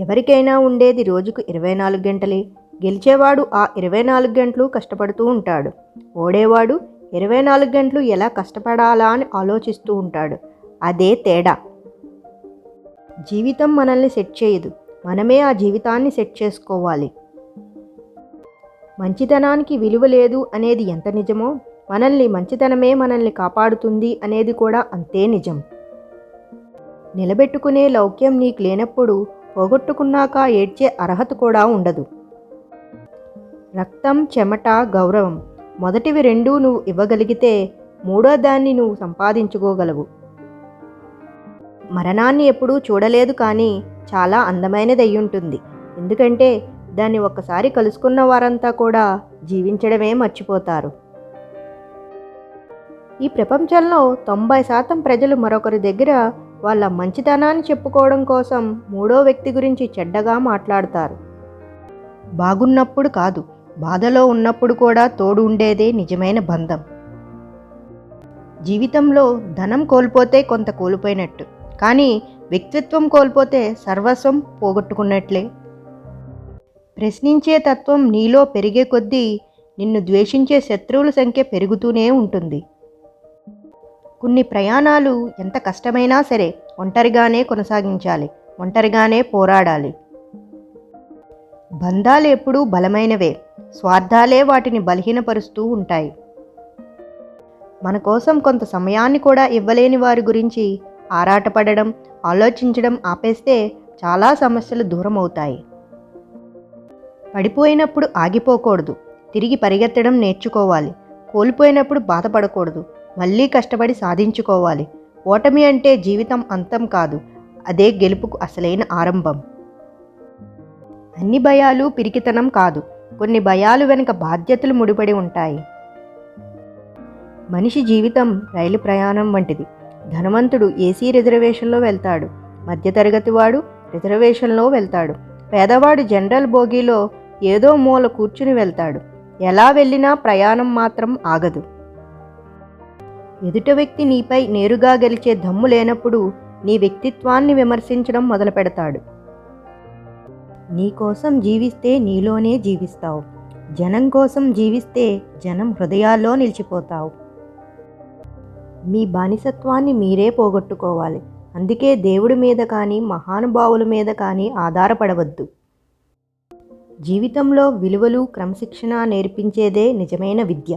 ఎవరికైనా ఉండేది రోజుకు 24 గంటలే. గెలిచేవాడు ఆ 24 గంటలు కష్టపడుతూ ఉంటాడు. ఓడేవాడు 24 గంటలు ఎలా కష్టపడాలా అని ఆలోచిస్తూ ఉంటాడు. అదే తేడా. జీవితం మనల్ని సెట్ చేయదు, మనమే ఆ జీవితాన్ని సెట్ చేసుకోవాలి. మంచితనానికి విలువ లేదు అనేది ఎంత నిజమో, మంచితనమే మనల్ని కాపాడుతుంది అనేది కూడా అంతే నిజం. నిలబెట్టుకునే లౌక్యం నీకు లేనప్పుడు పోగొట్టుకున్నాక ఏడ్చే అర్హత కూడా ఉండదు. రక్తం, చెమట, గౌరవం మొదటివి రెండూ నువ్వు ఇవ్వగలిగితే మూడో దాన్ని నువ్వు సంపాదించుకోగలవు. మరణాన్ని ఎప్పుడూ చూడలేదు, కానీ చాలా అందమైనది అయ్యుంటుంది. ఎందుకంటే దాన్ని ఒక్కసారి కలుసుకున్న వారంతా కూడా జీవించడమే మర్చిపోతారు. ఈ ప్రపంచంలో 90% ప్రజలు మరొకరి దగ్గర వాళ్ళ మంచితనాన్ని చెప్పుకోవడం కోసం మూడో వ్యక్తి గురించి చెడ్డగా మాట్లాడతారు. బాగున్నప్పుడు కాదు, బాధలో ఉన్నప్పుడు కూడా తోడు ఉండేదే నిజమైన బంధం. జీవితంలో ధనం కోల్పోతే కొంత కోల్పోయినట్టు, కానీ వ్యక్తిత్వం కోల్పోతే సర్వస్వం పోగొట్టుకున్నట్లే. ప్రశ్నించే తత్వం నీలో పెరిగే కొద్దీ నిన్ను ద్వేషించే శత్రువుల సంఖ్య పెరుగుతూనే ఉంటుంది. కొన్ని ప్రయాణాలు ఎంత కష్టమైనా సరే ఒంటరిగానే కొనసాగించాలి, ఒంటరిగానే పోరాడాలి. బంధాలు ఎప్పుడూ బలమైనవే, స్వార్థాలే వాటిని బలహీనపరుస్తూ ఉంటాయి. మన కోసం కొంత సమయాన్ని కూడా ఇవ్వలేని వారి గురించి ఆరాటపడడం, ఆలోచించడం ఆపేస్తే చాలా సమస్యలు దూరం అవుతాయి. పడిపోయినప్పుడు ఆగిపోకూడదు, తిరిగి పరిగెత్తడం నేర్చుకోవాలి. కోల్పోయినప్పుడు బాధపడకూడదు, మళ్ళీ కష్టపడి సాధించుకోవాలి. ఓటమి అంటే జీవితం అంతం కాదు, అదే గెలుపుకు అసలైన ఆరంభం. అన్ని భయాలు పిరికితనం కాదు, కొన్ని భయాలు వెనుక బాధ్యతలు ముడిపడి ఉంటాయి. మనిషి జీవితం రైలు ప్రయాణం వంటిది. ధనవంతుడు ఏసీ రిజర్వేషన్లో వెళ్తాడు, మధ్యతరగతి వాడు రిజర్వేషన్లో వెళ్తాడు, పేదవాడు జనరల్ బోగీలో ఏదో మూల కూర్చుని వెళ్తాడు. ఎలా వెళ్ళినా ప్రయాణం మాత్రం ఆగదు. ఎదుట వ్యక్తి నీపై నేరుగా గెలిచే దమ్ము లేనప్పుడు నీ వ్యక్తిత్వాన్ని విమర్శించడం మొదలు పెడతాడు. నీ కోసం జీవిస్తే నీలోనే జీవిస్తావు, జనం కోసం జీవిస్తే జనం హృదయాల్లో నిలిచిపోతావు. మీ బానిసత్వాన్ని మీరే పోగొట్టుకోవాలి. అందుకే దేవుడి మీద కానీ మహానుభావుల మీద కానీ ఆధారపడవద్దు. జీవితంలో విలువలు, క్రమశిక్షణ నేర్పించేదే నిజమైన విద్య.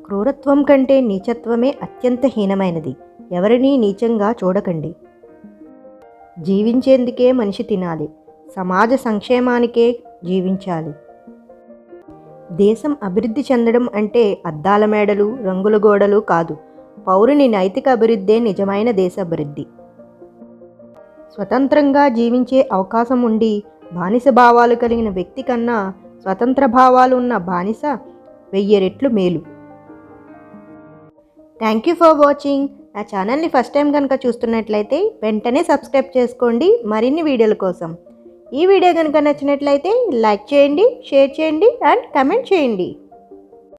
క్రూరత్వం కంటే నీచత్వమే అత్యంత హీనమైనది. ఎవరినీ నీచంగా చూడకండి. జీవించేందుకే మనిషి తినాలి, సమాజ సంక్షేమానికే జీవించాలి. దేశం అభివృద్ధి చెందడం అంటే అద్దాల మేడలు, రంగుల గోడలు కాదు, పౌరుని నైతిక అభివృద్ధే నిజమైన దేశాభివృద్ధి. స్వతంత్రంగా జీవించే అవకాశం ఉండి బానిస భావాలు కలిగిన వ్యక్తి కన్నా స్వతంత్ర భావాలు ఉన్న బానిస 1000 రెట్లు మేలు. Thank you for watching. నా ఛానల్ని ఫస్ట్ టైం కనుక చూస్తున్నట్లయితే వెంటనే సబ్స్క్రైబ్ చేసుకోండి మరిన్ని వీడియోల కోసం. ఈ వీడియో కనుక నచ్చినట్లయితే లైక్ చేయండి, షేర్ చేయండి అండ్ కమెంట్ చేయండి.